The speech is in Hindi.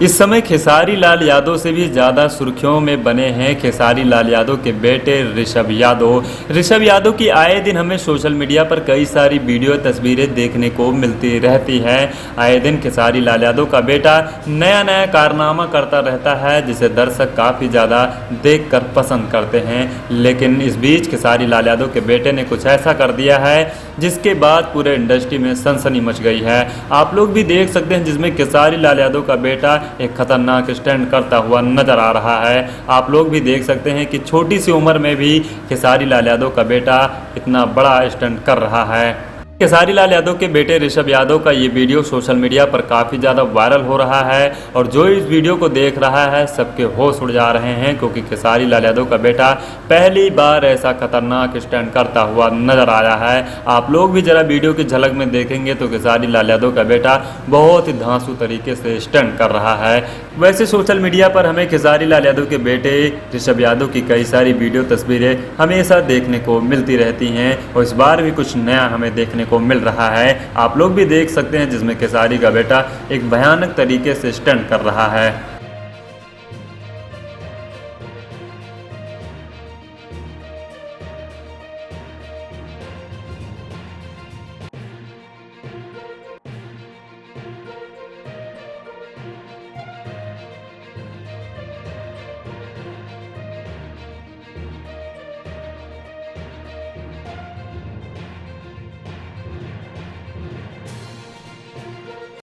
इस समय खेसारी लाल यादव से भी ज़्यादा सुर्खियों में बने हैं खेसारी लाल यादव के बेटे ऋषभ यादव। ऋषभ यादव की आए दिन हमें सोशल मीडिया पर कई सारी वीडियो तस्वीरें देखने को मिलती रहती हैं। आए दिन खेसारी लाल यादव का बेटा नया नया कारनामा करता रहता है जिसे दर्शक काफ़ी ज़्यादा देखकर पसंद करते हैं। लेकिन इस बीच खेसारी लाल यादव के बेटे ने कुछ ऐसा कर दिया है जिसके बाद पूरे इंडस्ट्री में सनसनी मच गई है। आप लोग भी देख सकते हैं जिसमें खेसारी लाल यादव का बेटा एक खतरनाक स्टंट करता हुआ नजर आ रहा है। आप लोग भी देख सकते हैं कि छोटी सी उम्र में भी खेसारी लाल यादव का बेटा इतना बड़ा स्टंट कर रहा है। खेसारी लाल यादव के बेटे ऋषभ यादव का ये वीडियो सोशल मीडिया पर काफ़ी ज़्यादा वायरल हो रहा है और जो इस वीडियो को देख रहा है सबके होश उड़ जा रहे हैं, क्योंकि खेसारी लाल यादव का बेटा पहली बार ऐसा खतरनाक स्टंट करता हुआ नजर आया है। आप लोग भी ज़रा वीडियो की झलक में देखेंगे तो खेसारी लाल यादव का बेटा बहुत ही धांसू तरीके से स्टंट कर रहा है। वैसे सोशल मीडिया पर हमें खेसारी लाल यादव के बेटे ऋषभ यादव की कई सारी वीडियो तस्वीरें हमेशा देखने को मिलती रहती हैं और इस बार भी कुछ नया हमें देखने को मिल रहा है। आप लोग भी देख सकते हैं जिसमें खेसारी का बेटा एक भयानक तरीके से स्टंट कर रहा है।